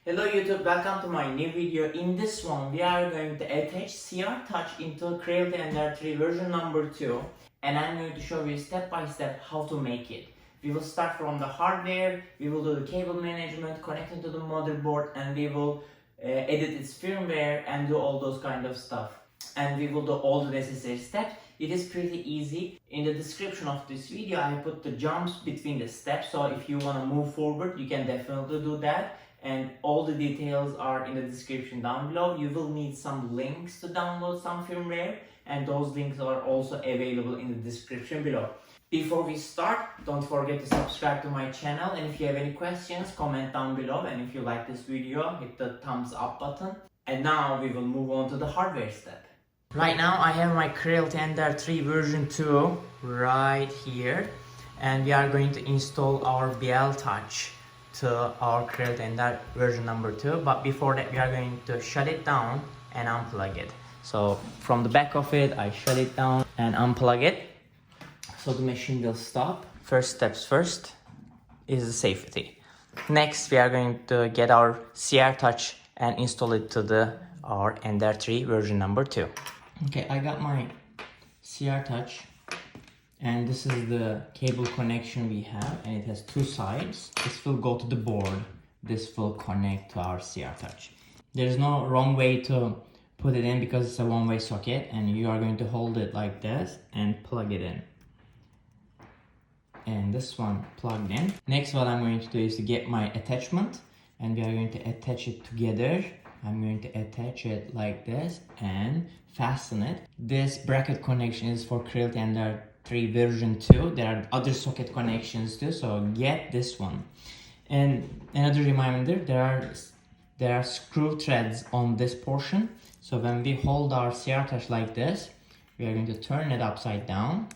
Hello YouTube, welcome to my new video. In this one, we are going to attach CR Touch into Creality NR3 version number 2, and I'm going to show you step by step how to make it. We will start from the hardware, we will do the cable management, connecting to the motherboard, and we will edit its firmware and do all those kind of stuff. And we will do all the necessary steps. It is pretty easy. In the description of this video, I put the jumps between the steps, so if you want to move forward, you can definitely do that. And all the details are in the description down below. You will need some links to download some firmware, and those links are also available in the description below. Before we start, don't forget to subscribe to my channel, and if you have any questions, comment down below, and if you like this video, hit the thumbs up button. And now we will move on to the hardware step. Right now I have my Creality NR3 version 2 right here, and we are going to install our BL Touch to our Creality NR version number 2. But before that, we are going to shut it down and unplug it. So from the back of it, I shut it down and unplug it, so the machine will stop. First steps first is the safety. Next, we are going to get our CR Touch and install it to our NR3 version number 2. Okay, I got my CR Touch, and this is the cable connection we have, and it has two sides. This will go to the board, this will connect to our CR Touch. There's no wrong way to put it in because it's a one-way socket, and you are going to hold it like this and plug it in. And this one plugged in. Next, what I'm going to do is to get my attachment, and we are going to attach it together. I'm going to attach it like this and fasten it. This bracket connection is for Creality NR3 version 2. There are other socket connections too, so get this one. And another reminder, there are screw threads on this portion. So when we hold our CR Touch like this, we are going to turn it upside down,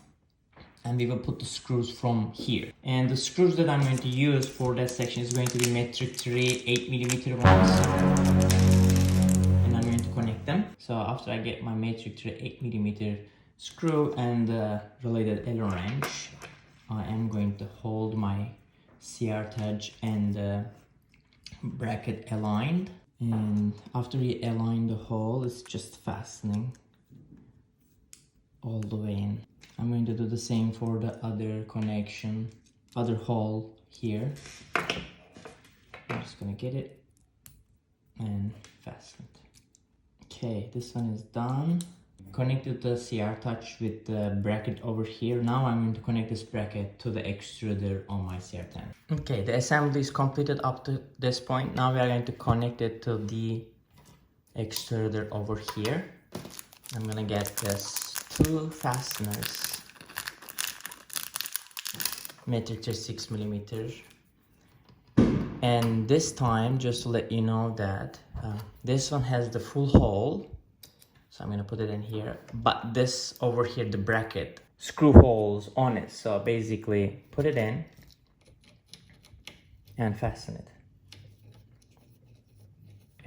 and we will put the screws from here. And the screws that I'm going to use for that section is going to be metric 3 8mm ones. And I'm going to connect them. So after I get my metric 3 8mm screw and the related Allen wrench, I am going to hold my CR Touch and the bracket aligned. And after you align the hole, it's just fastening all the way in. I'm going to do the same for the other connection, other hole here. I'm just gonna get it and fasten it. Okay, this one is done. Connected the CR Touch with the bracket over here. Now I'm going to connect this bracket to the extruder on my CR10. Okay, the assembly is completed up to this point. Now we are going to connect it to the extruder over here. I'm gonna get this two fasteners, metric 6mm, and this time, just to let you know that this one has the full hole, so I'm gonna put it in here, but this over here, the bracket, screw holes on it. So basically put it in and fasten it.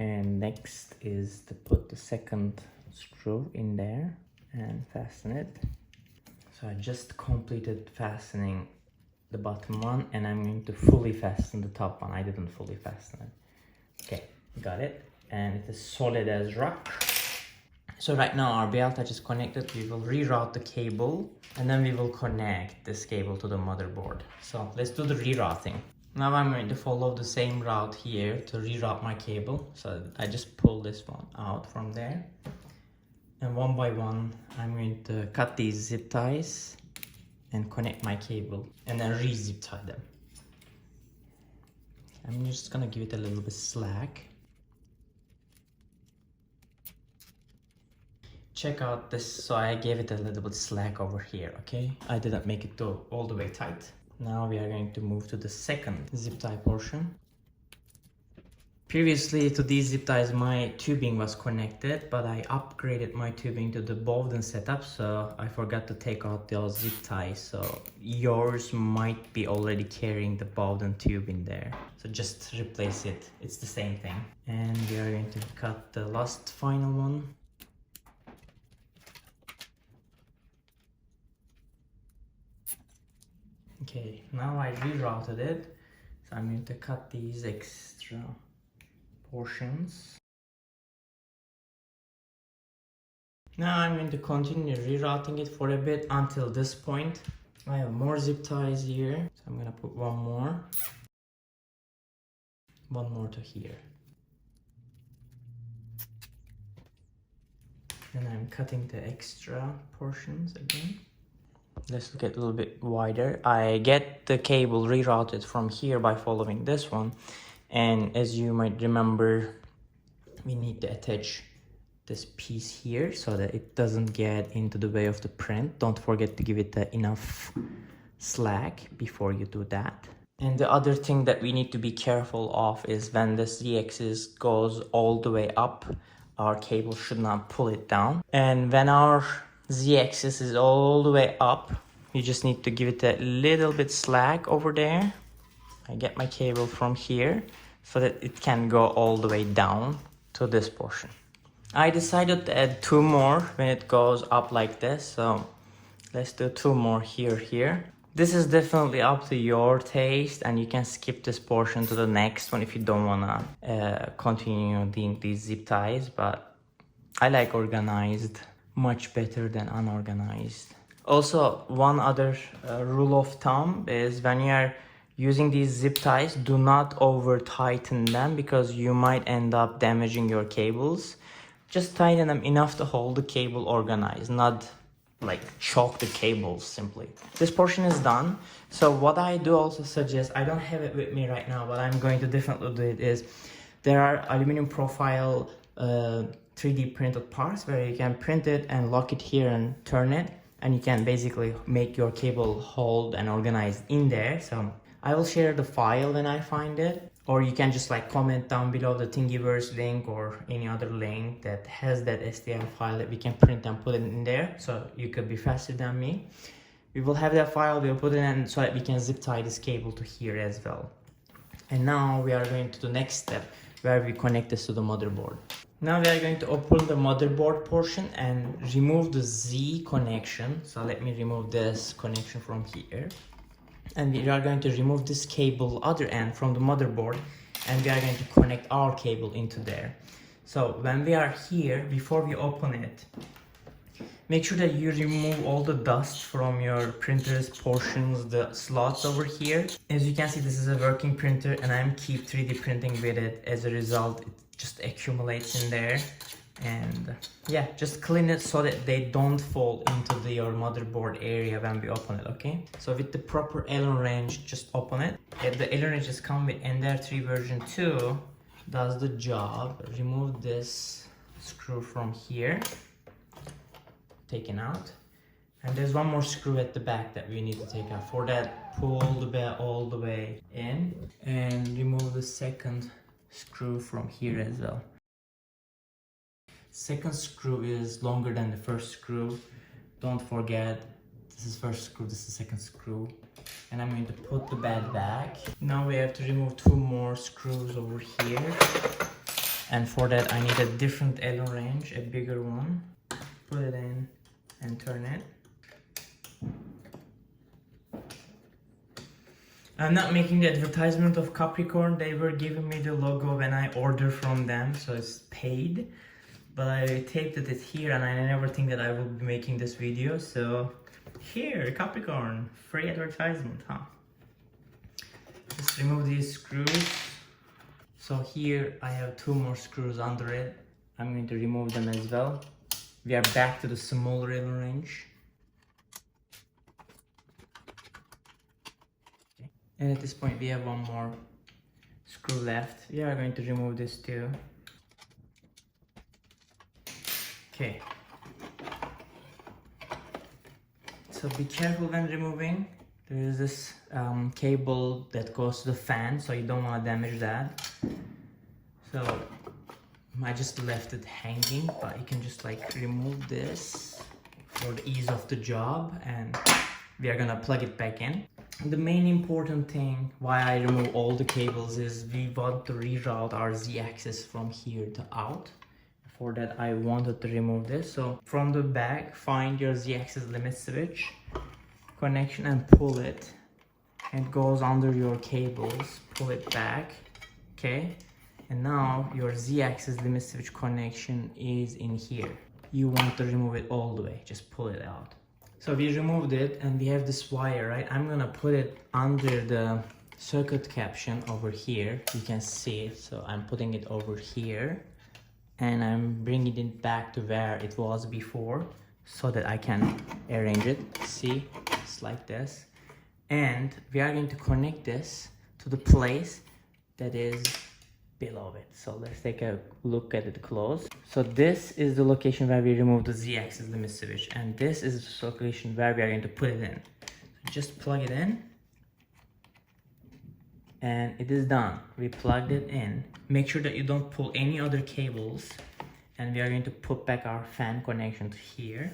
And next is to put the second screw in there and fasten it. So I just completed fastening the bottom one, and I'm going to fully fasten the top one. I didn't fully fasten it. Okay, got it. And it is solid as rock. So right now our BL Touch is connected. We will reroute the cable, and then we will connect this cable to the motherboard. So let's do the rerouting. Now I'm going to follow the same route here to reroute my cable. So I just pull this one out from there. And one by one, I'm going to cut these zip ties and connect my cable, and then re-zip tie them. I'm just gonna give it a little bit slack. Check out this, so I gave it a little bit slack over here, okay? I didn't make it all the way tight. Now we are going to move to the second zip tie portion. Previously to these zip ties, my tubing was connected, but I upgraded my tubing to the Bowden setup, so I forgot to take out those zip ties. So yours might be already carrying the Bowden tube in there. So just replace it, it's the same thing. And we are going to cut the last final one. Okay, now I rerouted it, so I'm going to cut these extra portions. Now I'm going to continue rerouting it for a bit until this point. I have more zip ties here, so I'm gonna put one more to here. And I'm cutting the extra portions again. Let's look at a little bit wider. I get the cable rerouted from here by following this one. And as you might remember, we need to attach this piece here so that it doesn't get into the way of the print. Don't forget to give it enough slack before you do that. And the other thing that we need to be careful of is when the z-axis goes all the way up, our cable should not pull it down. And when our z-axis is all the way up, you just need to give it a little bit slack over there. I get my cable from here so that it can go all the way down to this portion. I decided to add 2 more when it goes up like this, so let's do 2 more here. This is definitely up to your taste, and you can skip this portion to the next one if you don't wanna continue doing these zip ties, but I like organized much better than unorganized. Also, one other rule of thumb is when you are using these zip ties, do not over tighten them because you might end up damaging your cables. Just tighten them enough to hold the cable organized, not like choke the cables simply. This portion is done. So what I do also suggest, I don't have it with me right now, but I'm going to definitely do it, is there are aluminum profile 3D printed parts where you can print it and lock it here and turn it, and you can basically make your cable hold and organized in there. So I will share the file when I find it, or you can just like comment down below the Thingiverse link or any other link that has that STL file that we can print and put it in there, so you could be faster than me. We will have that file, we'll put it in so that we can zip tie this cable to here as well. And now we are going to the next step where we connect this to the motherboard. Now we are going to open the motherboard portion and remove the Z connection. So let me remove this connection from here. And we are going to remove this cable other end from the motherboard, and we are going to connect our cable into there. So when we are here, before we open it, make sure that you remove all the dust from your printer's portions, the slots over here. As you can see, this is a working printer and I'm keep 3D printing with it. As a result, it just accumulates in there. And yeah, just clean it so that they don't fall into your motherboard area when we open it, okay? So with the proper Allen wrench, just open it. If the Allen wrenches come with NDR3 version 2, does the job. Remove this screw from here, taken out. And there's one more screw at the back that we need to take out. For that, pull the bell all the way in and remove the second screw from here as well. Second screw is longer than the first screw. Don't forget, this is first screw, this is second screw. And I'm going to put the bed back. Now we have to remove 2 more screws over here. And for that I need a different Allen wrench, a bigger one. Put it in and turn it. I'm not making the advertisement of Capricorn. They were giving me the logo when I ordered from them, so it's paid. But I taped it here and I never think that I will be making this video, so here, Capricorn, free advertisement, huh? Just remove these screws. So here I have 2 more screws under it. I'm going to remove them as well. We are back to the smaller Allen wrench. Okay. And at this point we have 1 more screw left. We are going to remove this too. Okay, so be careful when removing. There is this cable that goes to the fan, so you don't want to damage that. So I just left it hanging, but you can just like remove this for the ease of the job, and we are gonna plug it back in. The main important thing why I remove all the cables is we want to reroute our Z-axis from here to out. For that I wanted to remove this. So from the back, find your Z-axis limit switch connection and pull it. It goes under your cables. Pull it back, okay? And now your Z-axis limit switch connection is in here. You want to remove it all the way, just pull it out. So we removed it and we have this wire, right? I'm gonna put it under the circuit caption over here. You can see it, so I'm putting it over here and I'm bringing it back to where it was before so that I can arrange it. See, it's like this. And we are going to connect this to the place that is below it. So let's take a look at it close. So this is the location where we remove the Z-axis limit switch, and this is the location where we are going to put it in. So just plug it in and it is done. We plugged it in. Make sure that you don't pull any other cables, and we are going to put back our fan connection to here.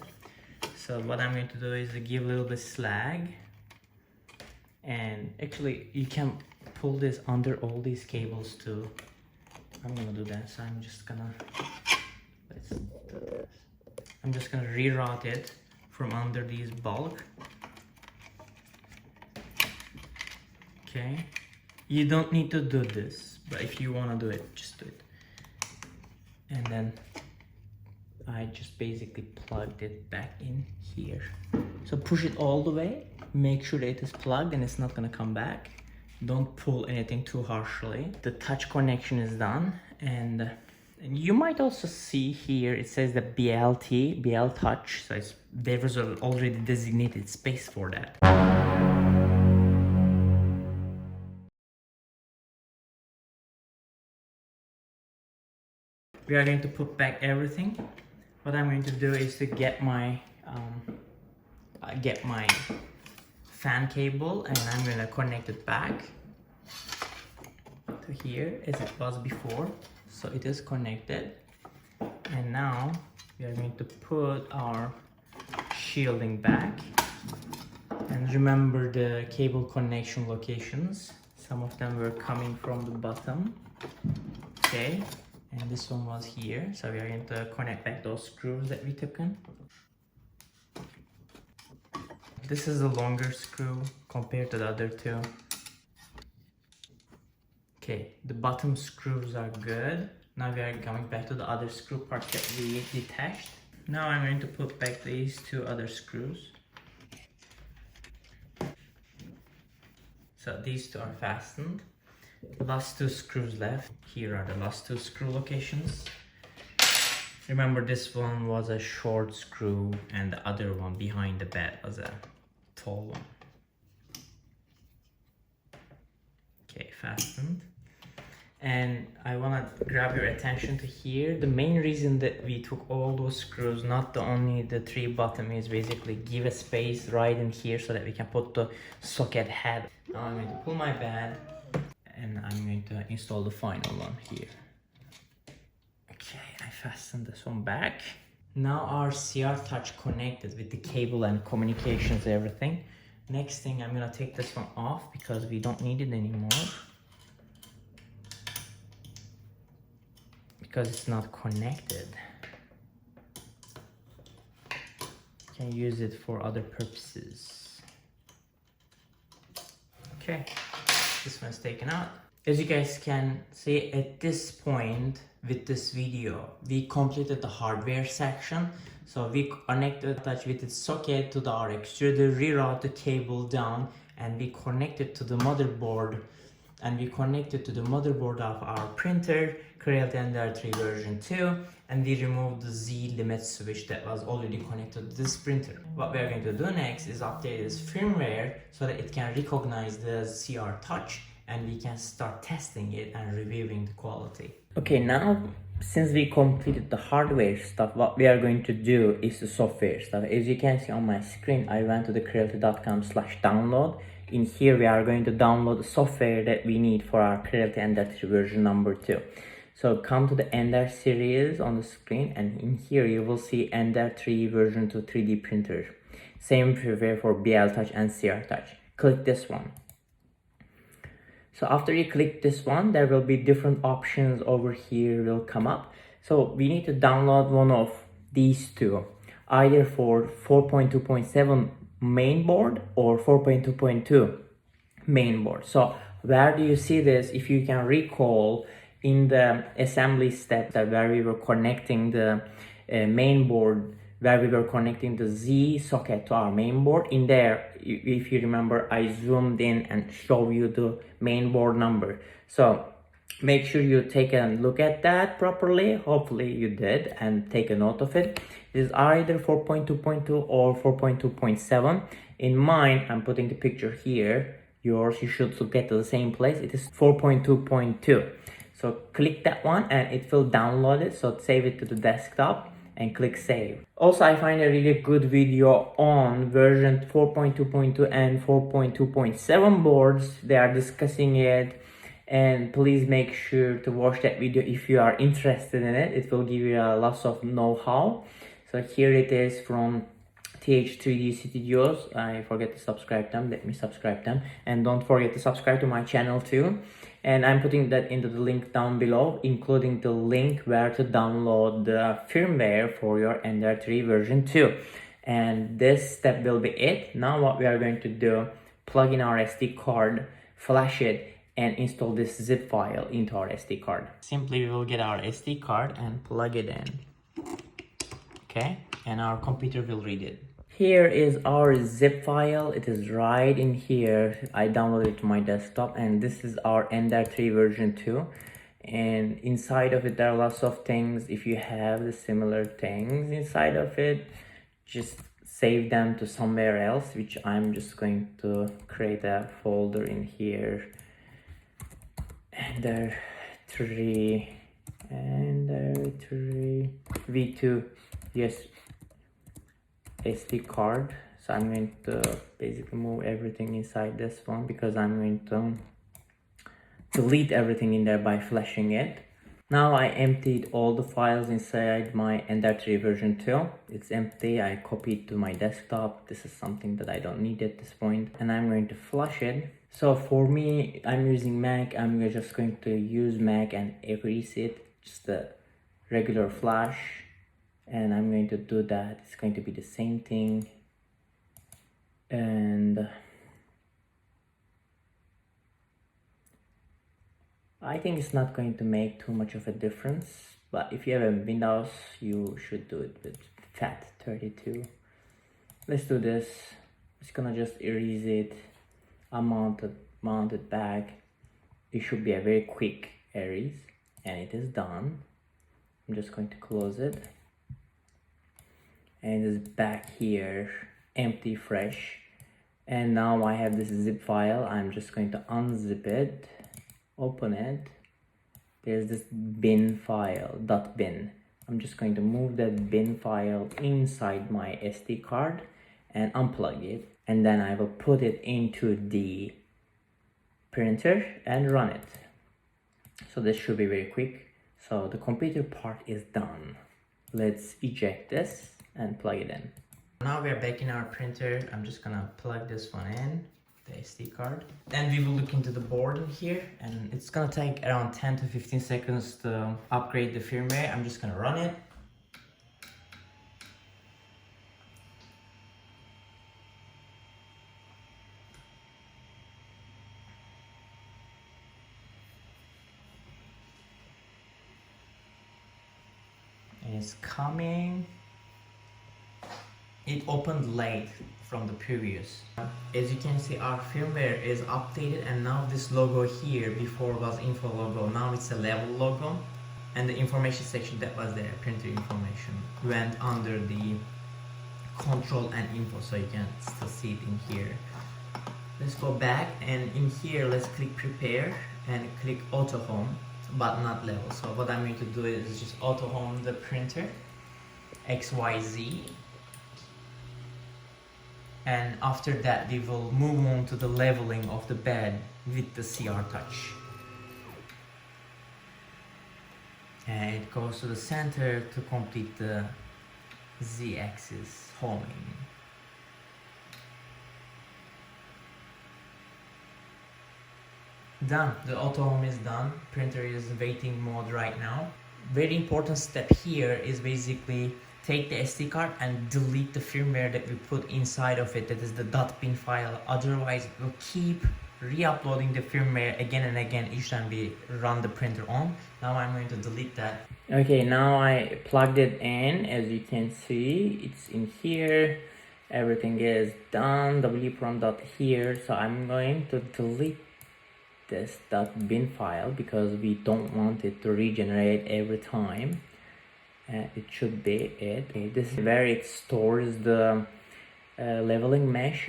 So what I'm going to do is to give a little bit slag, and actually you can pull this under all these cables too. I'm gonna do that, so I'm just gonna reroute it from under these bulk. Okay, you don't need to do this, but if you want to do it, just do it. And then I just basically plugged it back in here. So push it all the way, make sure that it is plugged and it's not gonna come back. Don't pull anything too harshly. The touch connection is done, and you might also see here it says the BL touch, so there was an already designated space for that. We are going to put back everything. What I'm going to do is to get my fan cable, and I'm going to connect it back to here as it was before. So it is connected, and now we are going to put our shielding back. And remember the cable connection locations. Some of them were coming from the bottom. Okay, and this one was here. So we are going to connect back those screws that we took in. This is a longer screw compared to the other two. Okay, the bottom screws are good. Now we are going back to the other screw part that we detached. Now I'm going to put back these two other screws. So these two are fastened. The last two screws left. Here are the last two screw locations. Remember, this one was a short screw and the other one behind the bed was a tall one. Okay, fastened. And I want to grab your attention to here. The main reason that we took all those screws, not only the three bottom, is basically give a space right in here so that we can put the socket head. Now I'm going to pull my bed and I'm going to install the final one here. Okay, I fastened this one back. Now our CR touch connected with the cable and communications, everything. Next thing, I'm gonna take this one off because we don't need it anymore. Because it's not connected. You can use it for other purposes. Okay, this one's taken out. As you guys can see, at this point with this video, we completed the hardware section. So we connected the touch with its socket to the RX extruder, reroute the cable down, and we connected to the motherboard. And we connected to the motherboard of our printer, creality NR3 version 2, and we removed the Z limit switch that was already connected to this printer. What we are going to do next is update this firmware so that it can recognize the CR touch, and we can start testing it and reviewing the quality. Okay, now since we completed the hardware stuff, what we are going to do is the software stuff. As you can see on my screen, I went to the creality.com/download. In here we are going to download the software that we need for our creality NR3 version number 2. So come to the NR series on the screen, and in here you will see NR3 version 2 3D printer. Same firmware for BL touch and CR touch. Click this one. So after you click this one, there will be different options over here will come up. So we need to download one of these two, either for 4.2.7 main board or 4.2.2 main board. So where do you see this? If you can recall, in the assembly step that where we were connecting the main board, where we were connecting the Z socket to our main board, in there, if you remember, I zoomed in and show you the main board number. So make sure you take a look at that properly. Hopefully you did, and take a note of it. It is either 4.2.2 or 4.2.7. In mine, I'm putting the picture here. Yours, you should look at the same place. It is 4.2.2. So click that one and it will download it. So save it to the desktop and click save. Also, I find a really good video on version 4.2.2 and 4.2.7 boards. They are discussing it, and please make sure to watch that video if you are interested in it. It will give you a lots of know-how. So here it is from TH3D Studios. I forget to subscribe them. Let me subscribe them, and don't forget to subscribe to my channel too. And I'm putting that into the link down below, including the link where to download the firmware for your Ender 3 version 2. And this step will be it. Now what we are going to do, plug in our SD card, flash it, and install this zip file into our SD card. Simply we will get our SD card and plug it in. Okay, and our computer will read it. Here is our zip file. It is right in here. I downloaded it to my desktop, and this is our Ender 3 version 2. And inside of it there are lots of things. If you have the similar things inside of it, just save them to somewhere else, which I'm just going to create a folder in here. Ender 3 v2, yes, SD card. So I'm going to basically move everything inside this one, because I'm going to delete everything in there by flashing it. Now I emptied all the files inside my Ender 3 version 2. It's empty. I copied to my desktop. This is something that I don't need at this point, and I'm going to flush it. So for me, I'm using Mac. I'm just going to use Mac and erase it, just a regular flash. And I'm going to do that. It's going to be the same thing. And I think it's not going to make too much of a difference, but if you have a Windows, you should do it with FAT32. Let's do this. It's gonna just erase it. I'll mount it back. It should be a very quick erase, and it is done. I'm just going to close it. And it's back here, empty, fresh. And now I have this zip file. I'm just going to unzip it, open it. There's this bin file, .bin. I'm just going to move that bin file inside my SD card and unplug it. And then I will put it into the printer and run it. So this should be very quick. So the computer part is done. Let's eject this and plug it in. Now we are back in our printer. I'm just gonna plug this one in, the SD card. Then we will look into the board in here, and it's gonna take around 10 to 15 seconds to upgrade the firmware. I'm just gonna run it. It's coming. It opened late from the previous. As you can see, our firmware is updated, and now this logo here before was info logo, now it's a level logo, and the information section that was there, printer information, went under the control and info, so you can still see it in here. Let's go back, and in here let's click prepare and click auto home, but not level. So what I'm going to do is just auto home the printer XYZ, and after that we will move on to the leveling of the bed with the CR touch. And it goes to the center to complete the Z-axis homing. Done. The auto home is done. Printer is waiting mode right now. Very important step here is basically take the SD card and delete the firmware that we put inside of it, that is the .bin file. Otherwise it will keep re-uploading the firmware again and again each time we run the printer on. Now I'm going to delete that. Okay, now I plugged it in. As you can see, it's in here. Everything is done. WPROM here. So I'm going to delete this .bin file because we don't want it to regenerate every time. It should be it. Okay, this is where it stores the leveling mesh.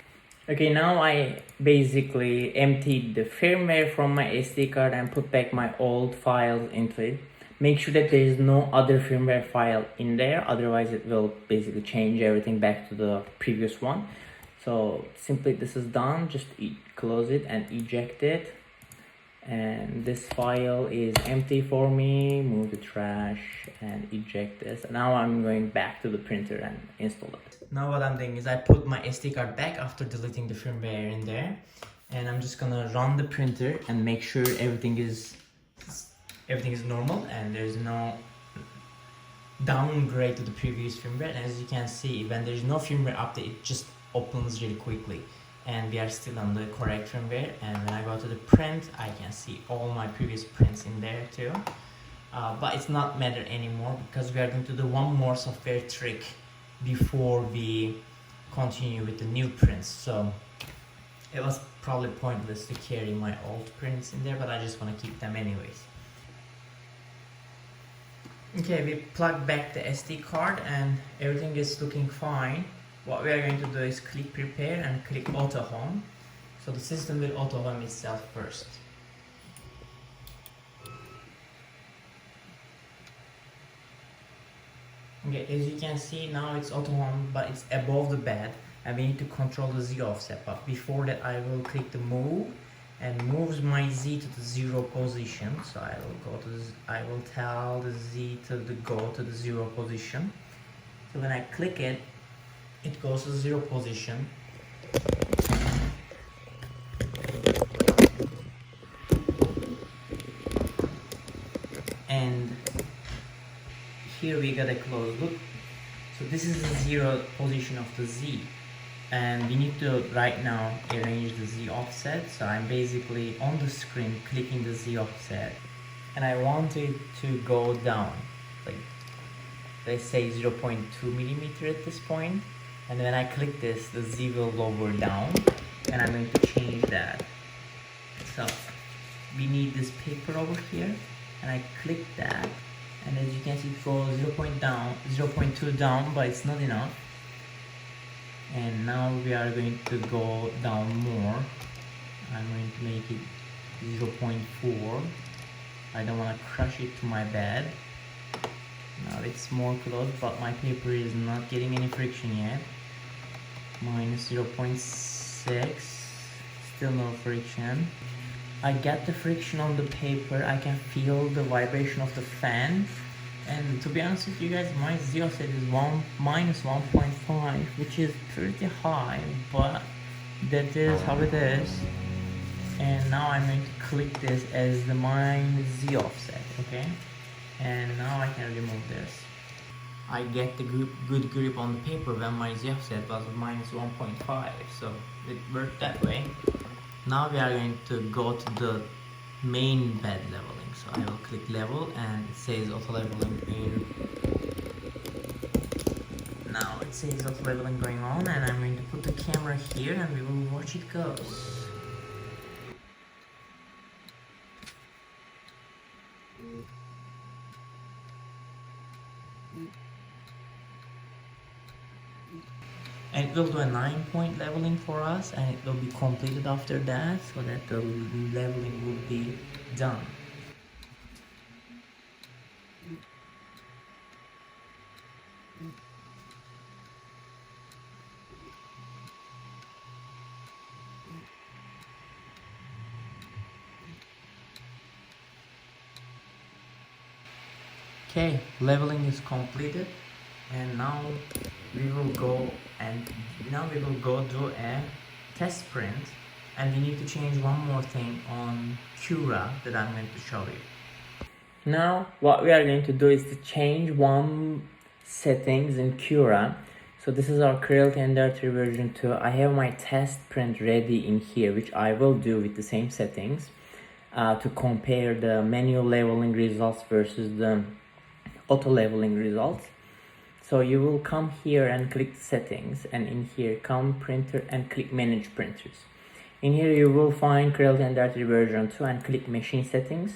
Okay, now I basically emptied the firmware from my SD card and put back my old files into it. Make sure that there is no other firmware file in there, otherwise it will basically change everything back to the previous one. So simply this is done, just close it and eject it. And this file is empty for me. Move the trash and eject this. Now I'm going back to the printer and install it. Now what I'm doing is I put my SD card back after deleting the firmware in there, and I'm just gonna run the printer and make sure everything is normal and there's no downgrade to the previous firmware. And as you can see, when there's no firmware update, it just opens really quickly. And we are still on the correct firmware, and when I go to the print I can see all my previous prints in there too, but it's not matter anymore because we are going to do one more software trick before we continue with the new prints. So it was probably pointless to carry my old prints in there, but I just want to keep them anyways. Okay, we plugged back the SD card and everything is looking fine. What we are going to do is click prepare and click auto home. So the system will auto home itself first. Okay, as you can see now it's auto home, but it's above the bed and we need to control the Z offset. But before that I will click the move and moves my Z to the 0 position. So I will tell the Z to go to the 0 position. So when I click it, it goes to 0 position. And here we got a close look. So this is the 0 position of the Z. And we need to right now arrange the Z offset. So I'm basically on the screen clicking the Z offset. And I want it to go down. Like, let's say 0.2 millimeter at this point. And when I click this, the Z will lower down, and I'm going to change that. So we need this paper over here, and I click that, and as you can see it goes 0.2 down, but it's not enough. And now we are going to go down more. I'm going to make it 0.4. I don't want to crush it to my bed. Now it's more close, but my paper is not getting any friction yet. Minus 0.6, still no friction. I get the friction on the paper. I can feel the vibration of the fan. And to be honest with you guys, my Z offset is minus 1.5, which is pretty high, but that is how it is. And now I'm going to click this as the minus Z offset, okay? And now I can remove this. I get the good grip on the paper when my Z offset was minus 1.5, so it worked that way. Now we are going to go to the main bed leveling. So I will click level and it says auto leveling here. Now it says auto leveling going on, and I'm going to put the camera here and we will watch it go. And it will do a 9-point leveling for us, and it will be completed after that, so that the leveling will be done. Okay, leveling is completed, and now we will go do a test print, and we need to change one more thing on CURA that I'm going to show you. Now what we are going to do is to change one settings in CURA. So this is our creality and creality version 2. I have my test print ready in here, which I will do with the same settings to compare the manual leveling results versus the auto leveling results. So you will come here and click settings, and in here come printer and click manage printers. In here you will find creality and creality version 2 and click machine settings,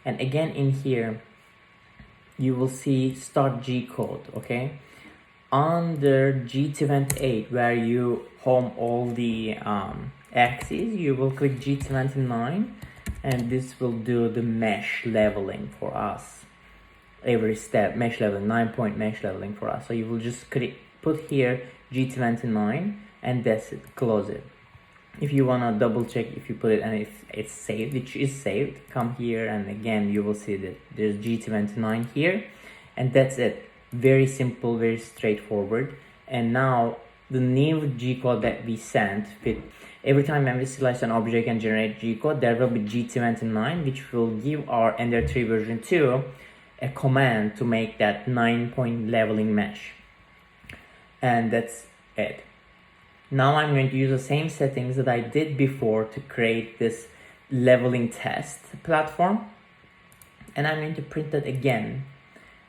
and again in here you will see start G code. Okay, under G28 where you home all the axes, you will click G29, and this will do the mesh leveling for us. Every step mesh leveling, 9-point mesh leveling for us. So you will just click, put here G29, and that's it, close it. If you wanna double check if you put it and if it's saved, which is saved, come here and again you will see that there's G29 here, and that's it. Very simple, very straightforward. And now the new G code that we sent with every time when we select an object and generate G code, there will be G29, which will give our Ender 3 version 2 a command to make that 9-point leveling mesh. And that's it. Now I'm going to use the same settings that I did before to create this leveling test platform, and I'm going to print that again.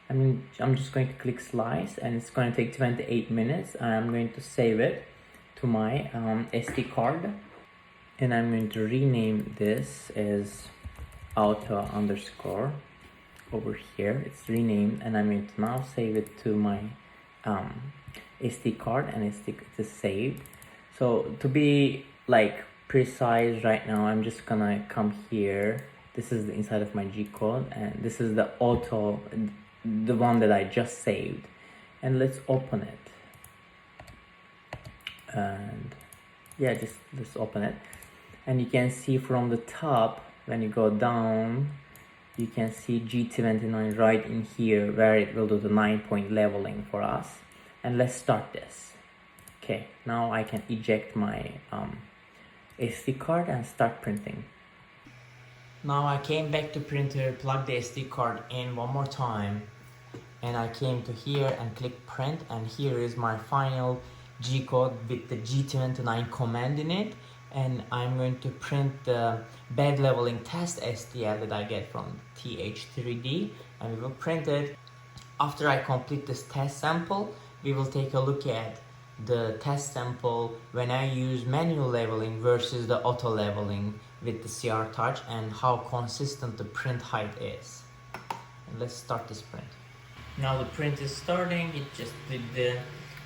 I'm just going to click slice, and it's going to take 28 minutes, and I'm going to save it to my SD card, and I'm going to rename this as auto underscore over here. It's renamed, and I'm going to now save it to my SD card, and it's saved. So to be like precise right now, I'm just gonna come here. This is the inside of my G code, and this is the auto, the one that I just saved, and let's open it. And yeah, just open it, and you can see from the top when you go down, you can see G29 right in here where it will do the 9-point leveling for us. And let's start this. Okay, now I can eject my SD card and start printing. Now I came back to printer, plug the SD card in one more time, and I came to here and click print, and here is my final G code with the G29 command in it, and I'm going to print the bed leveling test STL that I get from TH3D, and we will print it. After I complete this test sample, we will take a look at the test sample when I use manual leveling versus the auto leveling with the CR touch, and how consistent the print height is. And let's start this print. Now the print is starting. It just did the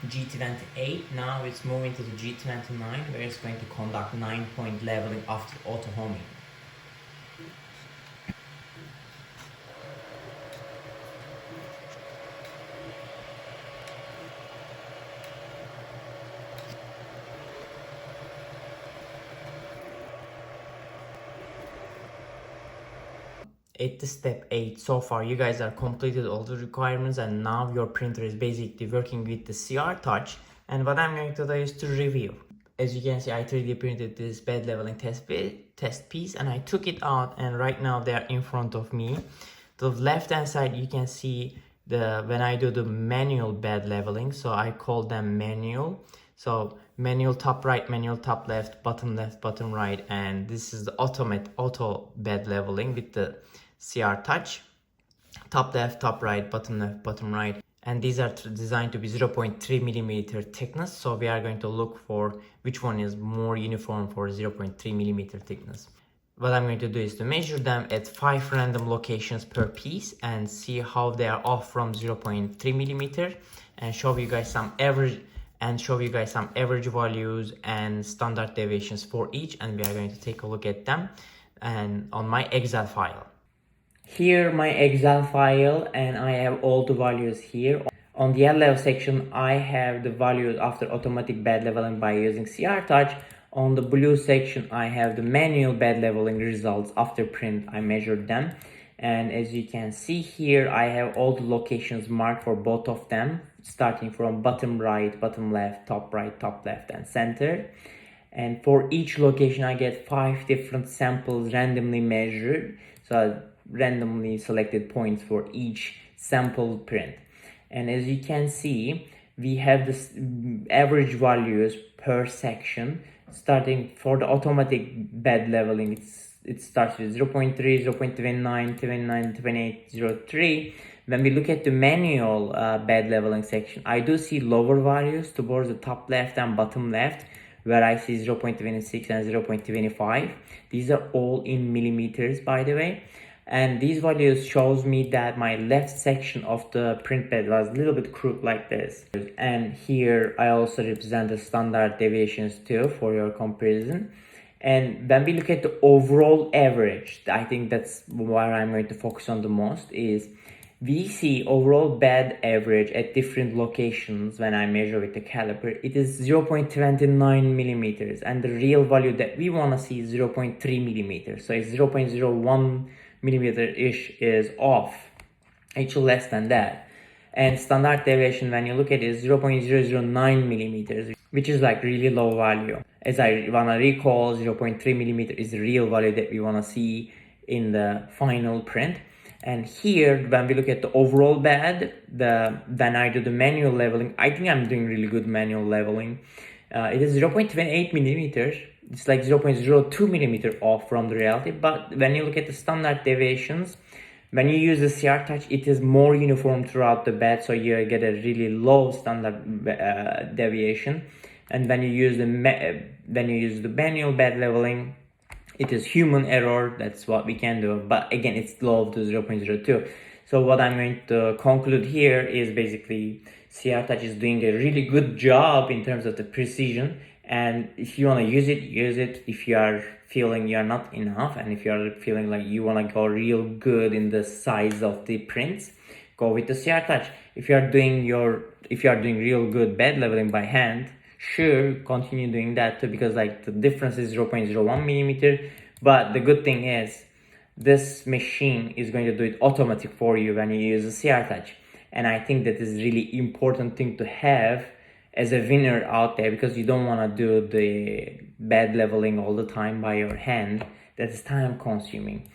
G28. Now it's moving to the G29 where it's going to conduct 9-point leveling after auto homing. At the step 8 so far, you guys are completed all the requirements, and now your printer is basically working with the CR touch. And what I'm going to do is to review. As you can see, I 3D printed this bed leveling test piece, and I took it out, and right now they are in front of me. The left hand side you can see when I do the manual bed leveling, so I call them manual. So manual top right, manual top left, bottom right, and this is the auto bed leveling with the CR touch, top left, top right, bottom right, and these are designed to be 0.3 millimeter thickness. So we are going to look for which one is more uniform for 0.3 millimeter thickness. What I'm going to do is to measure them at 5 random locations per piece and see how they are off from 0.3 millimeter, and show you guys some average values and standard deviations for each, and we are going to take a look at them and on my Excel file. Here my Excel file, and I have all the values here. On the L level section, I have the values after automatic bed leveling by using CR touch. On the blue section, I have the manual bed leveling results after print. I measured them, and as you can see here, I have all the locations marked for both of them, starting from bottom right, bottom left, top right, top left, and center. And for each location, I get 5 different samples randomly measured, so randomly selected points for each sample print. And as you can see, we have this average values per section. Starting for the automatic bed leveling, it starts with 0.3, 0.29, 29, 28, 0.3. When we look at the manual bed leveling section, I do see lower values towards the top left and bottom left, where I see 0.26 and 0.25. These are all in millimeters, by the way. And these values shows me that my left section of the print bed was a little bit crooked like this. And here I also represent the standard deviations too for your comparison. And when we look at the overall average, I think that's where I'm going to focus on the most, is we see overall bed average at different locations. When I measure with the caliper, it is 0.29 millimeters, and the real value that we want to see is 0.3 millimeters. So it's 0.01 millimeter-ish is off, actually less than that. And standard deviation, when you look at it, is 0.009 millimeters, which is like really low value. As I wanna recall, 0.3 millimeter is the real value that we wanna see in the final print. And here, when we look at the overall bed, when I do the manual leveling, I think I'm doing really good manual leveling. It is 0.28 millimeters. It's like 0.02 millimeter off from the reality. But when you look at the standard deviations, when you use the CR touch, it is more uniform throughout the bed, so you get a really low standard deviation. And when you use the manual bed leveling, it is human error. That's what we can do. But again, it's low to 0.02. So what I'm going to conclude here is basically CR touch is doing a really good job in terms of the precision. And if you want to use it, use it. If you are feeling you're not enough, and if you are feeling like you want to go real good in the size of the prints, go with the CR touch. If you are doing real good bed leveling by hand, sure, continue doing that too, because like the difference is 0.01 millimeter. But the good thing is this machine is going to do it automatic for you when you use the CR touch. And I think that is really important thing to have as a winner out there, because you don't want to do the bed leveling all the time by your hand. That is time consuming.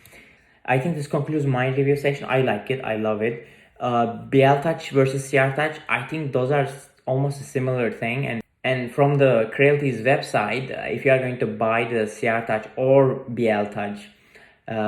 I think this concludes my review section. I like it. I love it. BL touch versus CR touch, I think those are almost a similar thing. And from the Creality's website, if you are going to buy the CR touch or BL touch,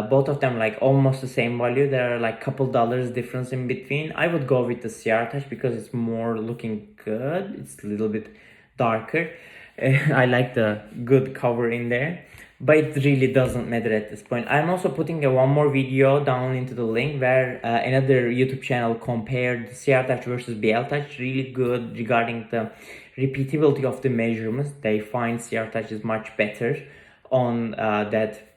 both of them like almost the same value. There are like couple dollars difference in between. I would go with the CR touch because it's more looking good. It's a little bit darker. I like the good cover in there, but it really doesn't matter at this point. I'm also putting one more video down into the link where another YouTube channel compared CR touch versus BL touch. Really good regarding the repeatability of the measurements. They find CR touch is much better on that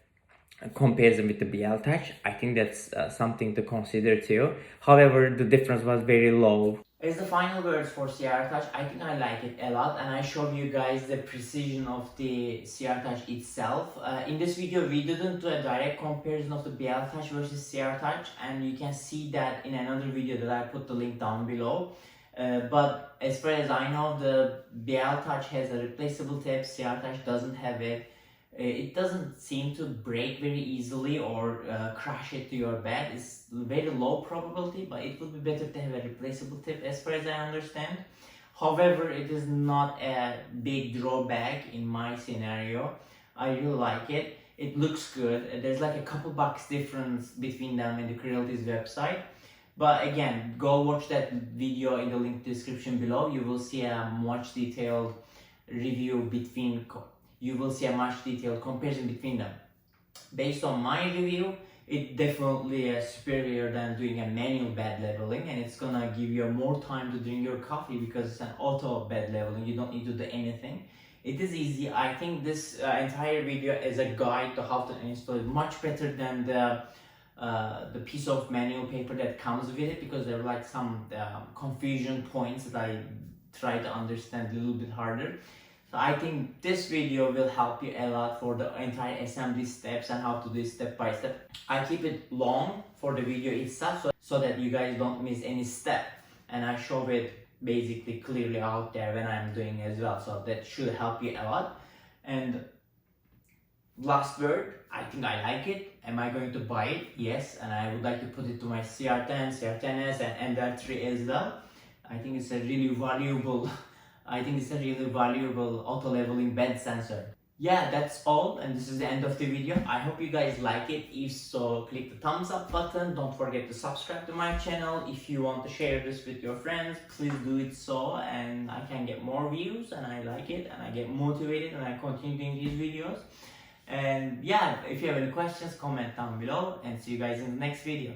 comparison with the BL touch. I think that's something to consider too. However, the difference was very low. As the final words for CR touch, I think I like it a lot, and I show you guys the precision of the CR touch itself. In this video, we didn't do a direct comparison of the BL touch versus CR touch, and you can see that in another video that I put the link down below. But as far as I know, the BL touch has a replaceable tip, CR touch doesn't have it. It doesn't seem to break very easily or crash into your bed. It's very low probability, but it would be better to have a replaceable tip as far as I understand. However, it is not a big drawback in my scenario. I really like it. It looks good. There's like a couple bucks difference between them in the Creality's website. But again, go watch that video in the link description below. You will see a much detailed review you will see a much detailed comparison between them. Based on my review, it definitely is superior than doing a manual bed leveling, and it's gonna give you more time to drink your coffee because it's an auto bed leveling. You don't need to do anything. It is easy. I think this entire video is a guide to how to install it, much better than the piece of manual paper that comes with it, because there are like some confusion points that I try to understand a little bit harder. So I think this video will help you a lot for the entire assembly steps and how to do it step by step. I keep it long for the video itself so that you guys don't miss any step, and I show it basically clearly out there when I'm doing as well, so that should help you a lot. And last word, I think I like it. Am I going to buy it? Yes, and I would like to put it to my CR10, CR10S and NR3 as well. I think it's a really valuable auto leveling bed sensor. Yeah, that's all, and this is the end of the video. I hope you guys like it. If so, click the thumbs up button. Don't forget to subscribe to my channel. If you want to share this with your friends, please do it so, and I can get more views, and I like it, and I get motivated, and I continue doing these videos. And yeah, if you have any questions, comment down below, and see you guys in the next video.